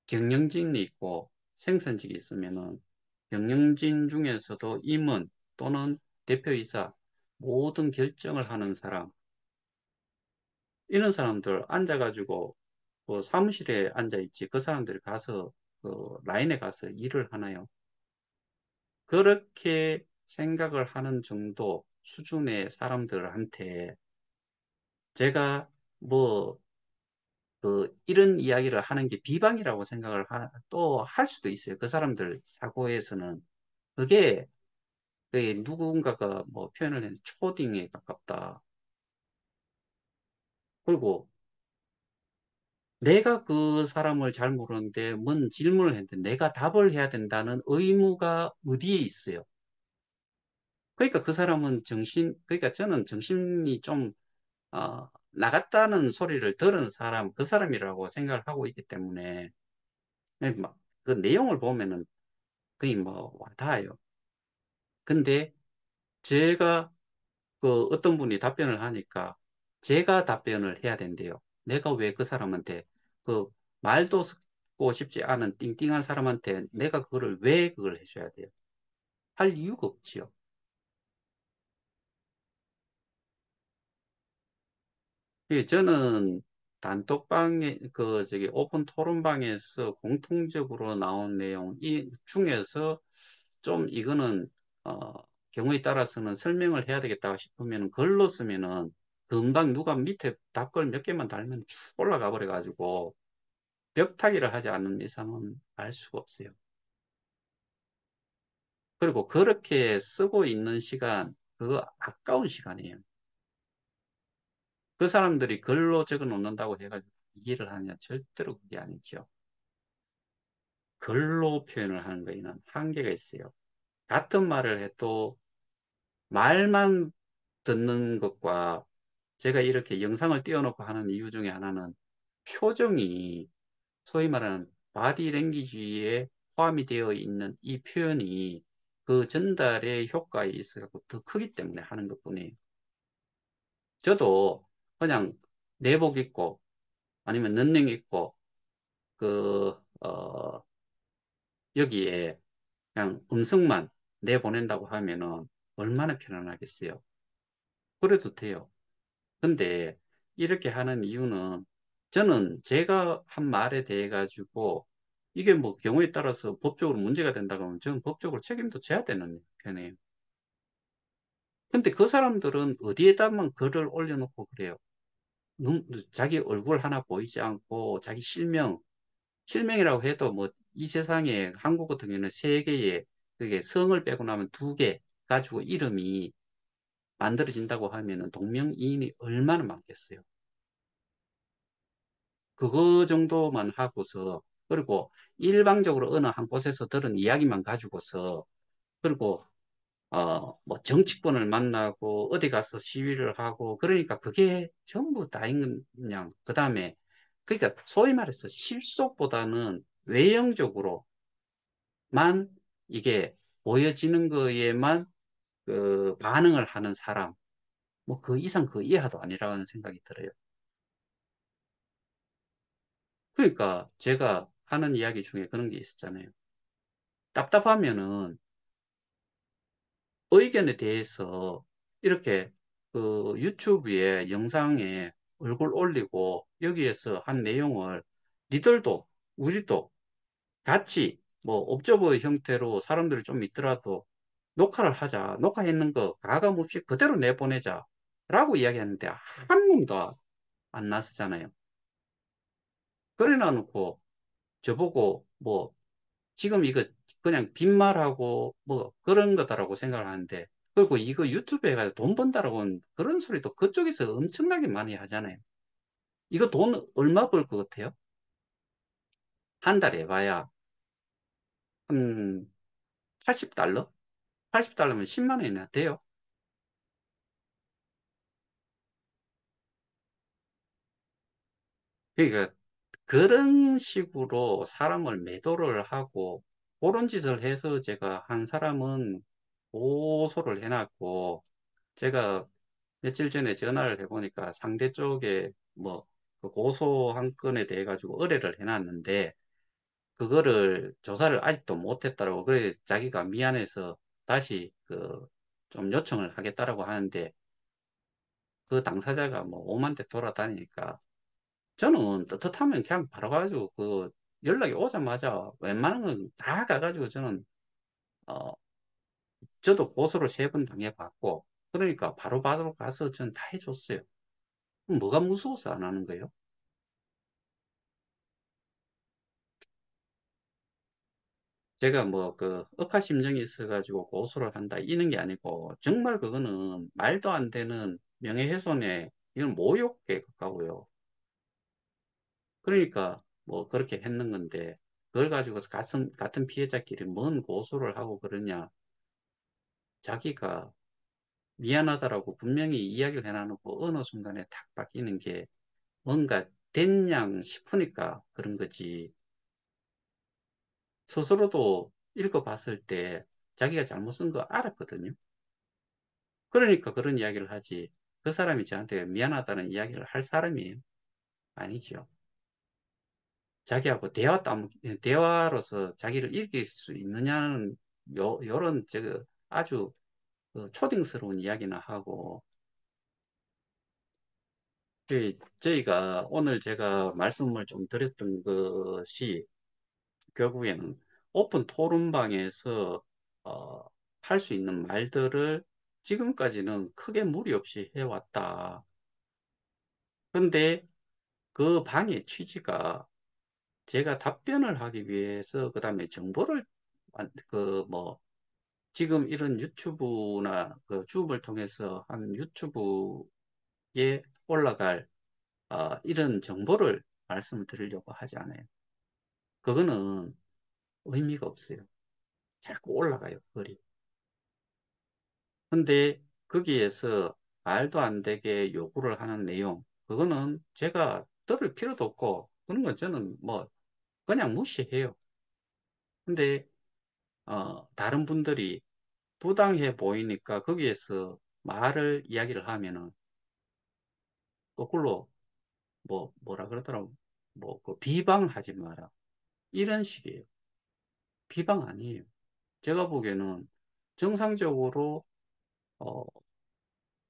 경영진이 있고 생산직이 있으면은 경영진 중에서도 임원 또는 대표이사 모든 결정을 하는 사람 이런 사람들 앉아가지고 사무실에 앉아 있지 그 사람들이 가서 라인에 가서 일을 하나요? 그렇게 생각을 하는 정도 수준의 사람들한테 제가 뭐 이런 이야기를 하는 게 비방이라고 생각을 또 할 수도 있어요. 그 사람들 사고에서는. 그게 누군가가 뭐 표현을 했는데 초딩에 가깝다. 그리고 내가 그 사람을 잘 모르는데 뭔 질문을 했는데 내가 답을 해야 된다는 의무가 어디에 있어요? 그러니까 그 사람은 그러니까 저는 정신이 좀, 나갔다는 소리를 들은 사람, 그 사람이라고 생각을 하고 있기 때문에, 그 내용을 보면은 거의 뭐 와닿아요. 근데 제가 어떤 분이 답변을 하니까 제가 답변을 해야 된대요. 내가 왜 그 사람한테 그 말도 듣고 싶지 않은 띵띵한 사람한테 내가 그거를 왜 그걸 해줘야 돼요? 할 이유가 없지요. 예, 저는 단톡방에 저기 오픈 토론방에서 공통적으로 나온 내용 이 중에서 좀 이거는 어, 경우에 따라서는 설명을 해야 되겠다 싶으면 글로 쓰면은 금방 누가 밑에 답글 몇 개만 달면 쭉 올라가 버려 가지고 벽타기를 하지 않는 이상은 알 수가 없어요. 그리고 그렇게 쓰고 있는 시간 그거 아까운 시간이에요. 그 사람들이 글로 적어 놓는다고 해가지고 이해를 하느냐 절대로 그게 아니죠. 글로 표현을 하는 거에는 한계가 있어요. 같은 말을 해도 말만 듣는 것과 제가 이렇게 영상을 띄워놓고 하는 이유 중에 하나는 표정이 소위 말하는 바디 랭귀지에 포함이 되어 있는 이 표현이 그 전달의 효과에 있어서 더 크기 때문에 하는 것뿐이에요. 저도 그냥 내복 입고 아니면 런닝 입고 그, 어, 여기에 그냥 음성만 내보낸다고 하면은 얼마나 편안하겠어요. 그래도 돼요. 근데 이렇게 하는 이유는 저는 제가 한 말에 대해 가지고 이게 뭐 경우에 따라서 법적으로 문제가 된다고 하면 저는 법적으로 책임도 져야 되는 편이에요. 근데 그 사람들은 어디에다만 글을 올려놓고 그래요. 자기 얼굴 하나 보이지 않고 자기 실명이라고 해도 뭐 이 세상에 한국 같은 경우는 세 개의 그게 성을 빼고 나면 두 개 가지고 이름이 만들어진다고 하면은 동명이인이 얼마나 많겠어요. 그거 정도만 하고서 그리고 일방적으로 어느 한 곳에서 들은 이야기만 가지고서 그리고 뭐 정치권을 만나고 어디 가서 시위를 하고 그러니까 그게 전부 다인 그냥 그다음에 그러니까 소위 말해서 실속보다는 외형적으로만 이게 보여지는 거에만 그 반응을 하는 사람 뭐 그 이상 그 이하도 아니라는 생각이 들어요. 그러니까 제가 하는 이야기 중에 그런 게 있었잖아요. 답답하면은 의견에 대해서 이렇게 유튜브에 영상에 얼굴 올리고 여기에서 한 내용을 니들도 우리도 같이 뭐 옵저버 형태로 사람들이 좀 있더라도 녹화를 하자. 녹화했는 거 가감 없이 그대로 내보내자. 라고 이야기하는데 한 놈도 안 나서잖아요. 그래 놔놓고 저보고 뭐 지금 이거 그냥 빈말하고 뭐 그런 거다라고 생각을 하는데 그리고 이거 유튜브에 가서 돈 번다라고 하는 그런 소리도 그쪽에서 엄청나게 많이 하잖아요. 이거 돈 얼마 벌 것 같아요? 한 달에 해봐야 한 80달러? 80달러면 10만 원이나 돼요. 그러니까 그런 식으로 사람을 매도를 하고 그런 짓을 해서 제가 한 사람은 고소를 해놨고 제가 며칠 전에 전화를 해보니까 상대 쪽에 뭐 그 고소 한 건에 대해 가지고 의뢰를 해놨는데 그거를 조사를 아직도 못했다라고 그래 자기가 미안해서 다시 좀 요청을 하겠다라고 하는데 그 당사자가 뭐 오만 대 돌아다니니까 저는 떳떳하면 그냥 바로 가지고 연락이 오자마자 웬만한 건 다 가가지고 저는 어 저도 고소를 세 번 당해봤고 그러니까 바로 가서 전 다 해줬어요. 뭐가 무서워서 안 하는 거예요? 제가 뭐 그 억하심정이 있어가지고 고소를 한다 이런 게 아니고 정말 그거는 말도 안 되는 명예훼손에 이건 모욕에 가까워요. 그러니까 뭐 그렇게 했는 건데 그걸 가지고 같은 피해자끼리 뭔 고소를 하고 그러냐. 자기가 미안하다라고 분명히 이야기를 해놔놓고 어느 순간에 탁 바뀌는 게 뭔가 됐냥 싶으니까 그런 거지. 스스로도 읽어봤을 때 자기가 잘못 쓴 거 알았거든요. 그러니까 그런 이야기를 하지. 그 사람이 저한테 미안하다는 이야기를 할 사람이에요? 아니죠. 자기하고 대화로서 자기를 이길 수 있느냐는 요런 아주 초딩스러운 이야기나 하고 저희가 오늘 제가 말씀을 좀 드렸던 것이 결국에는 오픈 토론방에서 어, 할 수 있는 말들을 지금까지는 크게 무리 없이 해왔다. 근데 그 방의 취지가 제가 답변을 하기 위해서 그다음에 정보를 그 뭐 지금 이런 유튜브나 그 주업을 통해서 한 유튜브에 올라갈 이런 정보를 말씀을 드리려고 하지 않아요. 그거는 의미가 없어요. 자꾸 올라가요, 글이. 근데 거기에서 말도 안 되게 요구를 하는 내용, 그거는 제가 들을 필요도 없고, 그런 건 저는 뭐 그냥 무시해요. 근데 다른 분들이 부당해 보이니까 거기에서 이야기를 하면은 거꾸로 뭐라 그러더라고. 뭐 그 비방하지 마라. 이런 식이에요. 비방 아니에요. 제가 보기에는 정상적으로 어,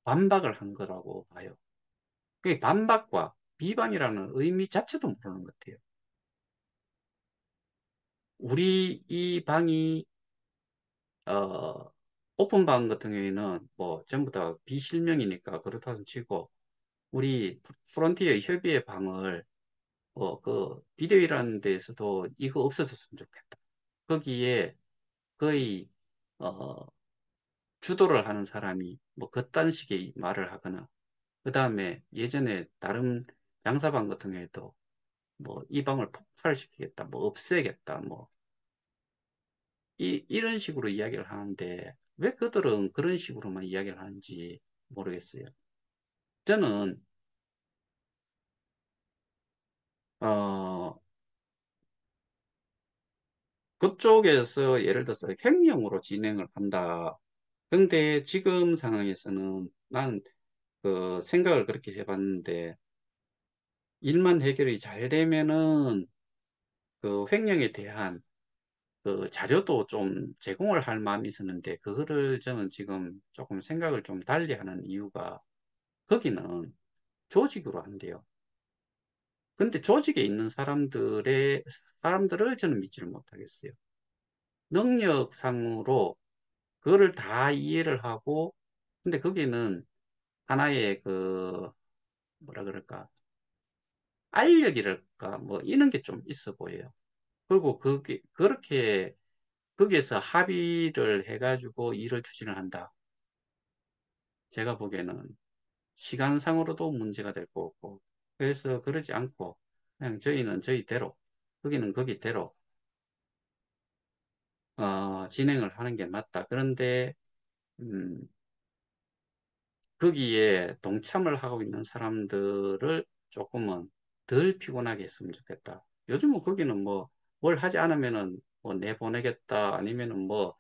반박을 한 거라고 봐요. 그 반박과 비방이라는 의미 자체도 모르는 것 같아요. 우리 이 방이 어, 오픈방 같은 경우에는 뭐 전부 다 비실명이니까 그렇다고 치고 우리 프론티어 협의회 방을 그 비대위라는 데에서도 이거 없어졌으면 좋겠다. 거기에 거의 어, 주도를 하는 사람이 뭐 그딴 식의 말을 하거나 그 다음에 예전에 다른 양사방 같은 경우에도 뭐 이 방을 폭발시키겠다, 뭐 없애겠다, 뭐 이런 식으로 이야기를 하는데 왜 그들은 그런 식으로만 이야기를 하는지 모르겠어요. 저는 어 그쪽에서 예를 들어서 횡령으로 진행을 한다. 근데 지금 상황에서는 난 그 생각을 그렇게 해봤는데 일만 해결이 잘 되면은 그 횡령에 대한 그 자료도 좀 제공을 할 마음이 있었는데 그거를 저는 지금 조금 생각을 좀 달리 하는 이유가 거기는 조직으로 한대요. 근데 조직에 있는 사람들을 저는 믿지를 못하겠어요. 능력상으로 그거를 다 이해를 하고 근데 거기는 하나의 뭐라 그럴까 알력이랄까 뭐 이런 게 좀 있어 보여요. 그리고 그렇게 거기에서 합의를 해가지고 일을 추진을 한다. 제가 보기에는 시간상으로도 문제가 될 것 같고 그래서 그러지 않고 그냥 저희는 저희대로 거기는 거기대로 진행을 하는 게 맞다. 그런데 음, 거기에 동참을 하고 있는 사람들을 조금은 덜 피곤하게 했으면 좋겠다. 요즘은 거기는 뭐 뭘 하지 않으면은 뭐 내보내겠다 아니면은 뭐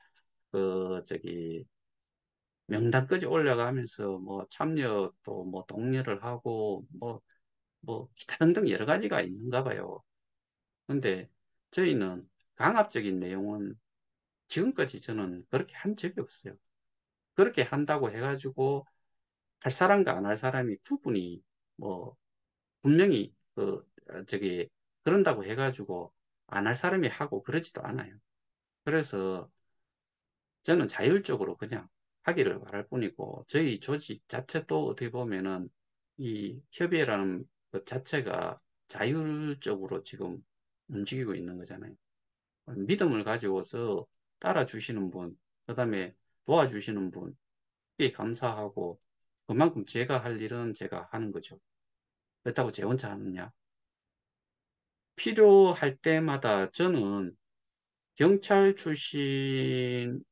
명단까지 올려가면서 뭐 참여도 뭐 독려를 하고 뭐 기타 등등 여러 가지가 있는가 봐요. 근데 저희는 강압적인 내용은 지금까지 저는 그렇게 한 적이 없어요. 그렇게 한다고 해가지고 할 사람과 안 할 사람이 구분이 뭐 분명히 그런다고 해가지고 안 할 사람이 하고 그러지도 않아요. 그래서 저는 자율적으로 그냥 하기를 바랄 뿐이고 저희 조직 자체도 어떻게 보면은 이 협의회라는 것 자체가 자율적으로 지금 움직이고 있는 거잖아요. 믿음을 가지고서 따라주시는 분, 그 다음에 도와주시는 분, 께 감사하고 그만큼 제가 할 일은 제가 하는 거죠. 그렇다고 제 혼자 하느냐? 필요할 때마다 저는 경찰 출신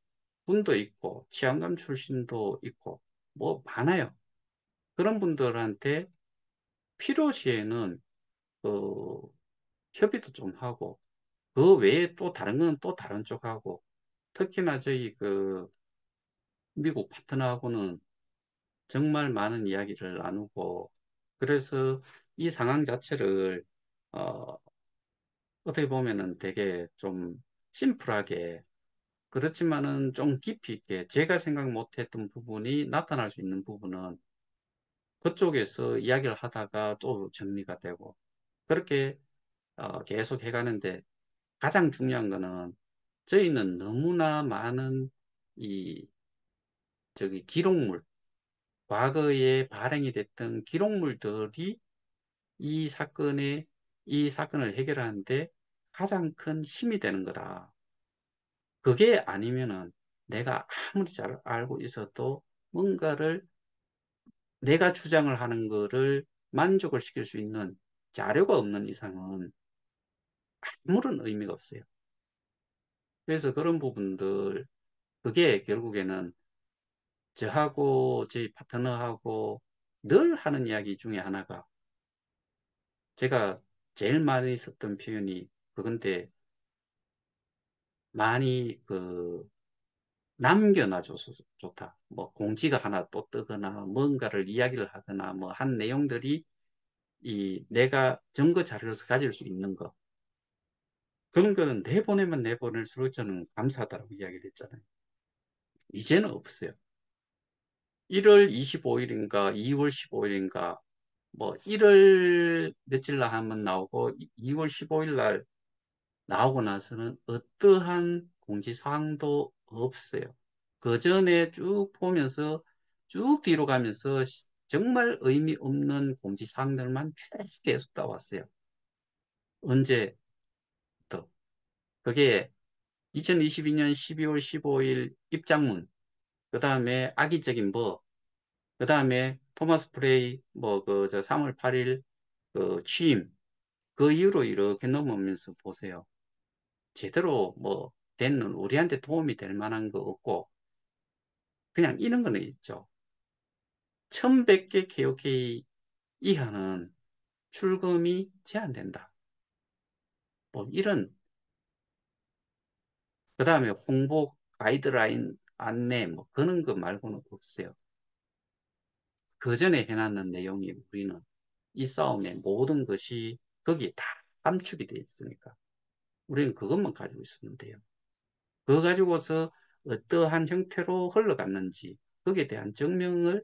분도 있고 치안감 출신도 있고 뭐 많아요. 그런 분들한테 필요시에는 그 협의도 좀 하고 그 외에 또 다른 건 또 다른 쪽하고 특히나 저희 그 미국 파트너하고는 정말 많은 이야기를 나누고 그래서 이 상황 자체를 어, 어떻게 보면은 되게 좀 심플하게 그렇지만은 좀 깊이 있게 제가 생각 못했던 부분이 나타날 수 있는 부분은 그쪽에서 이야기를 하다가 또 정리가 되고 그렇게 계속 해가는데 가장 중요한 거는 저희는 너무나 많은 이 저기 기록물 과거에 발행이 됐던 기록물들이 이 사건에 이 사건을 해결하는데 가장 큰 힘이 되는 거다. 그게 아니면은 내가 아무리 잘 알고 있어도 뭔가를 내가 주장을 하는 거를 만족을 시킬 수 있는 자료가 없는 이상은 아무런 의미가 없어요. 그래서 그런 부분들, 그게 결국에는 저하고 저희 파트너하고 늘 하는 이야기 중에 하나가 제가 제일 많이 썼던 표현이 그건데 많이 그 남겨놔줘서 좋다. 뭐 공지가 하나 또 뜨거나 뭔가를 이야기를 하거나 뭐 한 내용들이 이 내가 증거 자료로서 가질 수 있는 거. 그런 거는 내보내면 내보낼수록 저는 감사하다고 이야기를 했잖아요. 이제는 없어요. 1월 25일인가 2월 15일인가 뭐 1월 며칠 날 한번 나오고 2월 15일 날 나오고 나서는 어떠한 공지사항도 없어요. 그 전에 쭉 보면서 쭉 뒤로 가면서 정말 의미 없는 공지사항들만 쭉 계속 따왔어요. 언제부터? 그게 2022년 12월 15일 입장문, 그 다음에 악의적인 뭐, 그 다음에 토마스 프레이 뭐 그 저 3월 8일 그 취임, 그 이후로 이렇게 넘어오면서 보세요. 제대로 뭐 되는 우리한테 도움이 될 만한 거 없고 그냥 이런 거는 있죠. 1100개 KOK 이하는 출금이 제한된다. 뭐 이런 그 다음에 홍보 가이드라인 안내 뭐 그런 거 말고는 없어요. 그 전에 해놨는 내용이 우리는 이 싸움의 모든 것이 거기에 다 함축이 되어 있으니까 우리는 그것만 가지고 있으면 돼요. 그거 가지고서 어떠한 형태로 흘러갔는지 거기에 대한 증명을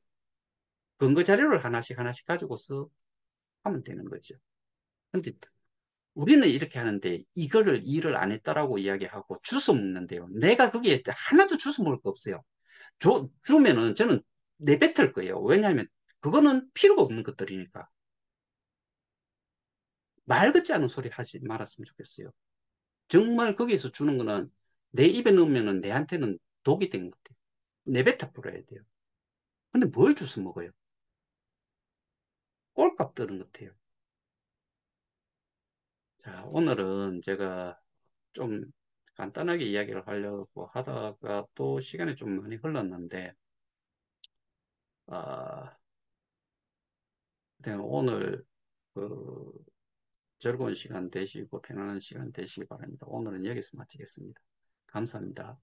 근거 자료를 하나씩 하나씩 가지고서 하면 되는 거죠. 근데 우리는 이렇게 하는데 이거를 일을 안 했다라고 이야기하고 주워 먹는데요. 내가 거기에 하나도 주워 먹을 거 없어요. 주면은 저는 내뱉을 거예요. 왜냐하면 그거는 필요가 없는 것들이니까. 말 같지 않은 소리 하지 말았으면 좋겠어요. 정말 거기에서 주는 거는 내 입에 넣으면은 내한테는 독이 된 것 같아요. 내뱉어 버려야 돼요. 근데 뭘 주워 먹어요? 꼴값 드는 것 같아요. 자, 오늘은 제가 좀 간단하게 이야기를 하려고 하다가 또 시간이 좀 많이 흘렀는데, 아, 오늘 그 즐거운 시간 되시고 편안한 시간 되시기 바랍니다. 오늘은 여기서 마치겠습니다. 감사합니다.